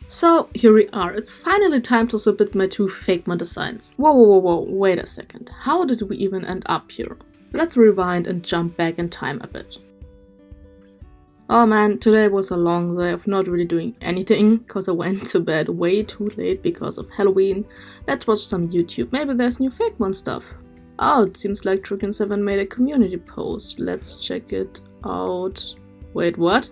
So here we are, it's finally time to submit my 2 Fakemon designs. Whoa, wait a second, how did we even end up here? Let's rewind and jump back in time a bit. Oh man, today was a long day of not really doing anything, cause I went to bed way too late because of Halloween. Let's watch some YouTube, maybe there's new Fakemon stuff. Oh, it seems like TRUEGREEN7 made a community post, let's check it out. Wait, what?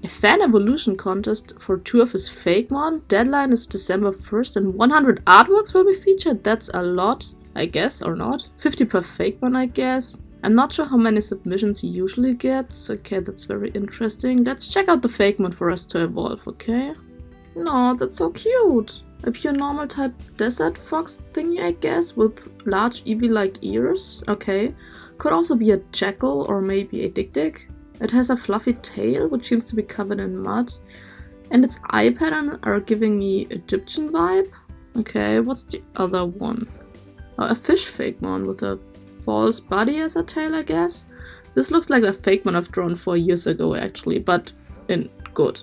A fan evolution contest for 2 of his Fakemon? Deadline is December 1st and 100 artworks will be featured? That's a lot, I guess, or not? 50 per Fakemon, I guess. I'm not sure how many submissions he usually gets. Okay, that's very interesting. Let's check out the Fakemon for us to evolve, okay? No, that's so cute. A pure normal type desert fox thingy, I guess, with large Eevee-like ears. Okay. Could also be a jackal or maybe a dik-dik. It has a fluffy tail, which seems to be covered in mud. And its eye pattern are giving me Egyptian vibe. Okay, what's the other one? Oh, a fish Fakemon with a false body as a tail, I guess. This looks like a Fakemon I've drawn 4 years ago, actually, but in good.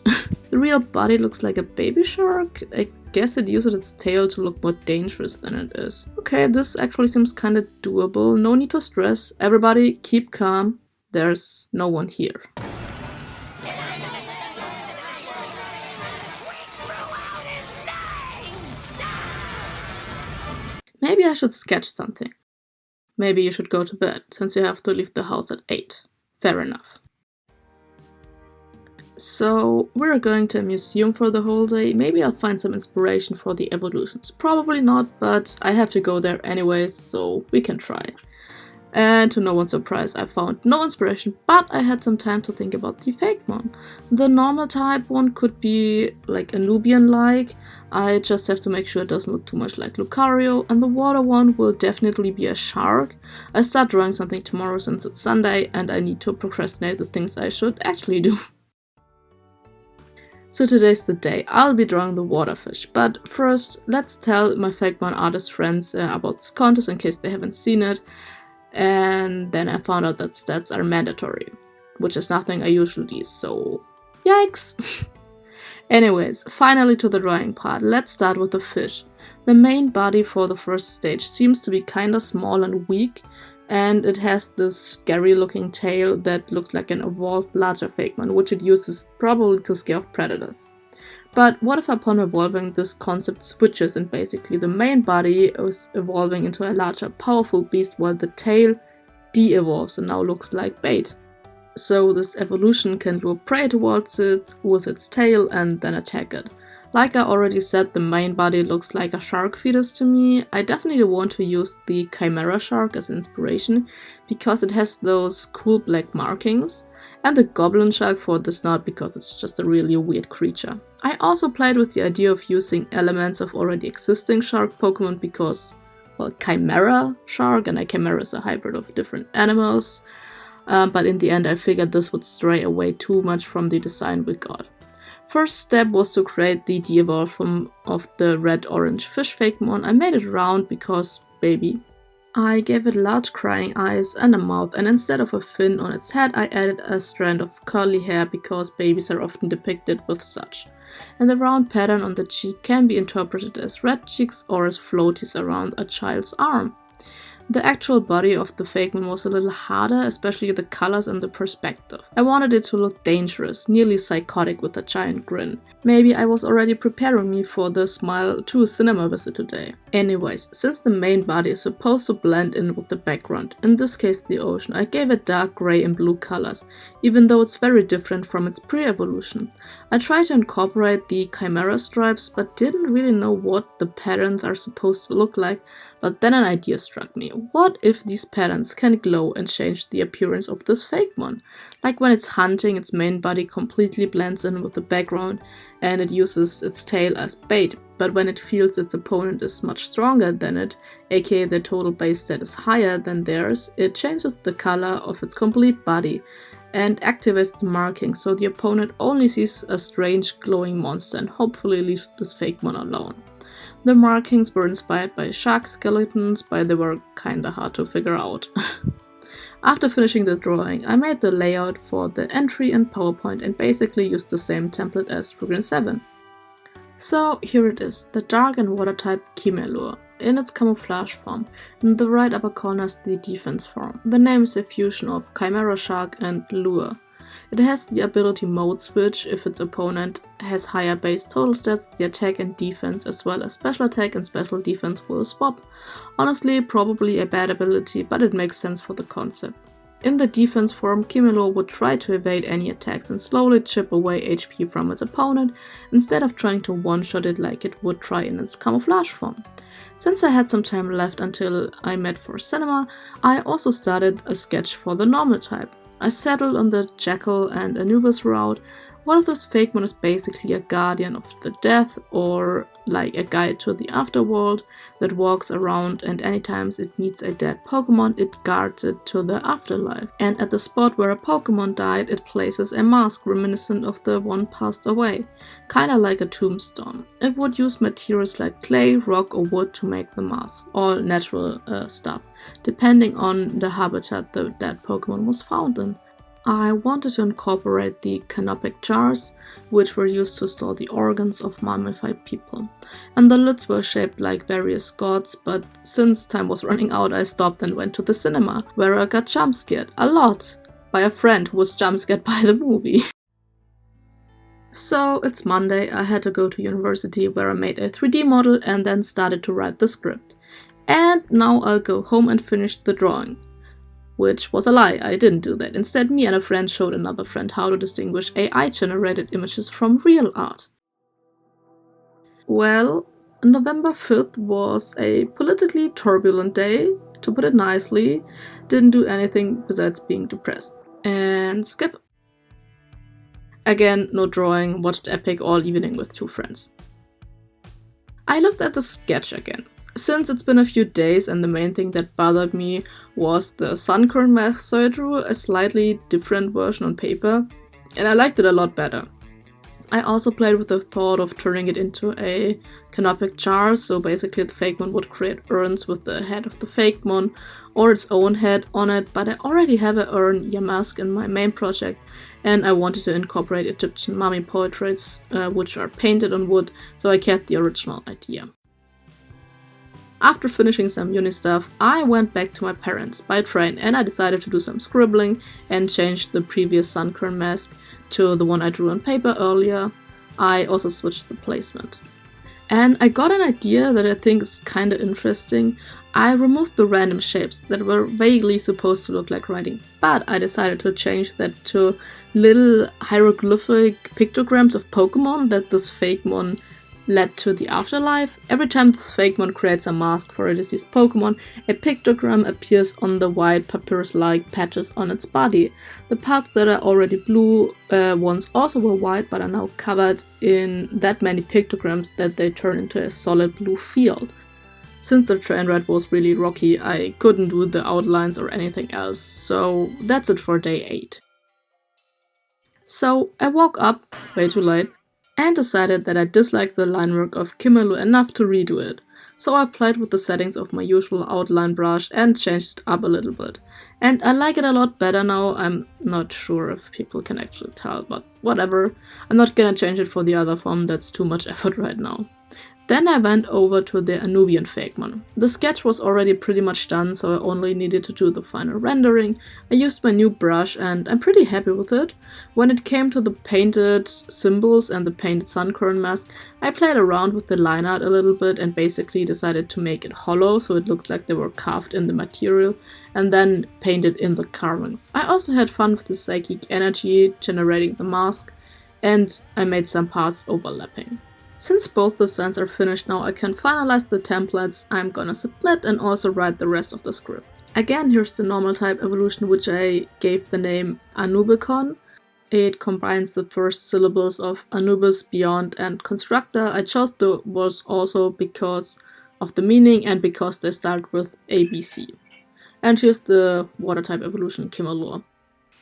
The real body looks like a baby shark. I guess it uses its tail to look more dangerous than it is. Okay, this actually seems kinda doable. No need to stress. Everybody keep calm. There's no one here. Maybe I should sketch something. Maybe you should go to bed, since you have to leave the house at 8. Fair enough. So, we're going to a museum for the whole day. Maybe I'll find some inspiration for the evolutions. Probably not, but I have to go there anyways, so we can try. And to no one's surprise, I found no inspiration, but I had some time to think about the Fakemon. The normal type one could be like a Nubian-like. I just have to make sure it doesn't look too much like Lucario, and the water one will definitely be a shark. I start drawing something tomorrow since it's Sunday and I need to procrastinate the things I should actually do. So today's the day. I'll be drawing the waterfish, but first let's tell my Fakemon artist friends about this contest in case they haven't seen it. And then I found out that stats are mandatory, which is nothing I usually do, so yikes! Anyways, finally to the drawing part. Let's start with the fish. The main body for the first stage seems to be kinda small and weak, and it has this scary looking tail that looks like an evolved larger Fakemon, which it uses probably to scare off predators. But what if upon evolving this concept switches and basically the main body is evolving into a larger powerful beast while the tail de-evolves and now looks like bait? So this evolution can lure prey towards it with its tail and then attack it. Like I already said, the main body looks like a shark fetus to me. I definitely want to use the Chimera shark as inspiration because it has those cool black markings, and the goblin shark for the snout because it's just a really weird creature. I also played with the idea of using elements of already existing shark Pokemon because, well, Chimera shark and a Chimera is a hybrid of different animals, but in the end I figured this would stray away too much from the design we got. First step was to create the de-evolve form of the red-orange fish Fakemon. I made it round because, baby. I gave it large crying eyes and a mouth, and instead of a fin on its head I added a strand of curly hair because babies are often depicted with such. And the round pattern on the cheek can be interpreted as red cheeks or as floaties around a child's arm. The actual body of the Fakemon was a little harder, especially the colors and the perspective. I wanted it to look dangerous, nearly psychotic with a giant grin. Maybe I was already preparing me for the smile to a cinema visit today. Anyways, since the main body is supposed to blend in with the background, in this case the ocean, I gave it dark grey and blue colors, even though it's very different from its pre-evolution. I tried to incorporate the Chimera stripes, but didn't really know what the patterns are supposed to look like. But then an idea struck me. What if these patterns can glow and change the appearance of this Fakemon? Like when it's hunting, its main body completely blends in with the background and it uses its tail as bait, but when it feels its opponent is much stronger than it, aka the total base stat is higher than theirs, it changes the color of its complete body and activates the marking so the opponent only sees a strange glowing monster and hopefully leaves this Fakemon alone. The markings were inspired by shark skeletons, but they were kinda hard to figure out. After finishing the drawing, I made the layout for the entry in PowerPoint and basically used the same template as TRUEGREEN7. So here it is, the dark and water type Chimellure, in its camouflage form. In the right upper corner is the defense form. The name is a fusion of Chimera Shark and Lure. It has the ability Mode Switch if its opponent has higher base total stats, the attack and defense as well as special attack and special defense will swap. Honestly, probably a bad ability, but it makes sense for the concept. In the defense form, Chimellure would try to evade any attacks and slowly chip away HP from its opponent, instead of trying to one-shot it like it would try in its camouflage form. Since I had some time left until I met for cinema, I also started a sketch for the normal type. I settled on the Jackal and Anubis route. One of those Fakemon is basically a guardian of the death, or like a guide to the afterworld that walks around, and anytime it meets a dead Pokemon, it guards it to the afterlife. And at the spot where a Pokemon died, it places a mask reminiscent of the one passed away, kinda like a tombstone. It would use materials like clay, rock or wood to make the mask, all natural stuff, depending on the habitat the dead Pokemon was found in. I wanted to incorporate the canopic jars, which were used to store the organs of mummified people. And the lids were shaped like various gods, but since time was running out, I stopped and went to the cinema, where I got jump scared a lot by a friend who was jump scared by the movie. So it's Monday, I had to go to university where I made a 3D model and then started to write the script. And now I'll go home and finish the drawing. Which was a lie, I didn't do that. Instead, me and a friend showed another friend how to distinguish AI-generated images from real art. Well, November 5th was a politically turbulent day, to put it nicely. Didn't do anything besides being depressed. And skip. Again, no drawing, watched Epic all evening with 2 friends. I looked at the sketch again. Since it's been a few days and the main thing that bothered me was the sunkern mask, so I drew a slightly different version on paper, and I liked it a lot better. I also played with the thought of turning it into a canopic jar, so basically the Fakemon would create urns with the head of the Fakemon or its own head on it, but I already have an urn Yamask in my main project, and I wanted to incorporate Egyptian mummy portraits, which are painted on wood, so I kept the original idea. After finishing some uni stuff, I went back to my parents by train and I decided to do some scribbling and change the previous sunkern mask to the one I drew on paper earlier. I also switched the placement. And I got an idea that I think is kinda interesting. I removed the random shapes that were vaguely supposed to look like writing, but I decided to change that to little hieroglyphic pictograms of Pokemon that this Fakemon led to the afterlife. Every time this Fakemon creates a mask for a deceased Pokemon, a pictogram appears on the white papyrus-like patches on its body. The parts that are already blue once also were white, but are now covered in that many pictograms that they turn into a solid blue field. Since the train ride was really rocky, I couldn't do the outlines or anything else, so that's it for day 8. So I woke up, way too late, and decided that I disliked the line work of Chimellure enough to redo it. So I played with the settings of my usual outline brush and changed it up a little bit. And I like it a lot better now. I'm not sure if people can actually tell, but whatever. I'm not gonna change it for the other form, that's too much effort right now. Then I went over to the Anubian Fakemon. The sketch was already pretty much done, so I only needed to do the final rendering. I used my new brush and I'm pretty happy with it. When it came to the painted symbols and the painted sunkern mask, I played around with the line art a little bit and basically decided to make it hollow so it looks like they were carved in the material and then painted in the carvings. I also had fun with the psychic energy generating the mask, and I made some parts overlapping. Since both designs are finished now, I can finalize the templates I'm gonna submit and also write the rest of the script. Again, here's the normal type evolution, which I gave the name Anubicon. It combines the first syllables of Anubis, Beyond, and Constructor. I chose the words also because of the meaning and because they start with ABC. And here's the water type evolution, Chimellure.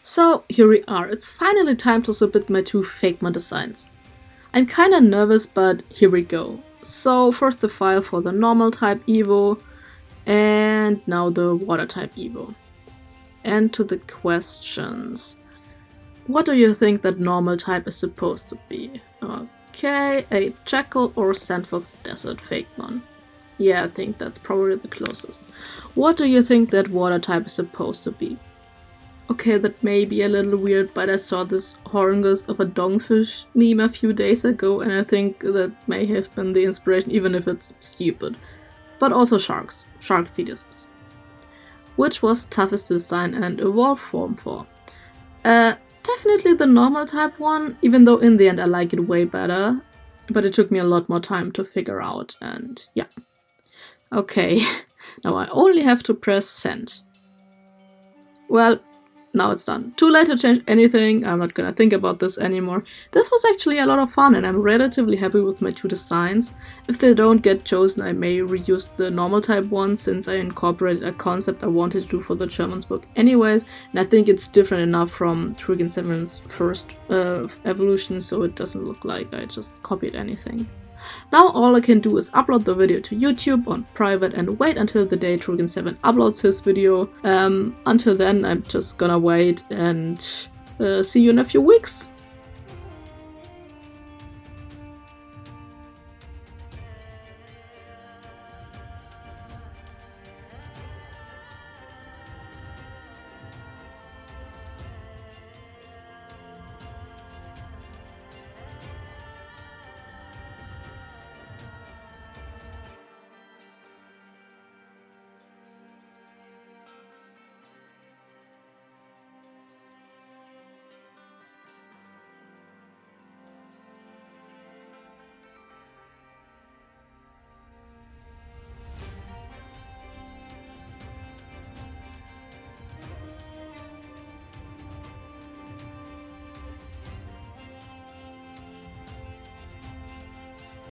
So here we are, it's finally time to submit my 2 Fakemon designs. I'm kinda nervous, but here we go. So first the file for the normal type Evo, and now the water type Evo. and to the questions. What do you think that normal type is supposed to be? Okay, a Jackal or Sandfox Desert Fakemon. Yeah, I think that's probably the closest. What do you think that water type is supposed to be? Okay, that may be a little weird, but I saw this Horngus of a Dongfish meme a few days ago, and I think that may have been the inspiration, even if it's stupid. But also sharks. Shark fetuses. Which was toughest to design and evolve form for? Definitely the normal type one, even though in the end I like it way better. But it took me a lot more time to figure out, and yeah. Okay, now I only have to press send. Well, now it's done. Too late to change anything, I'm not gonna think about this anymore. This was actually a lot of fun and I'm relatively happy with my 2 designs. If they don't get chosen, I may reuse the normal type one since I incorporated a concept I wanted to do for the Germans book anyways, and I think it's different enough from TRUEGREEN7's first evolution, so it doesn't look like I just copied anything. Now all I can do is upload the video to YouTube on private and wait until the day TRUEGREEN7 uploads his video. Until then I'm just gonna wait and see you in a few weeks.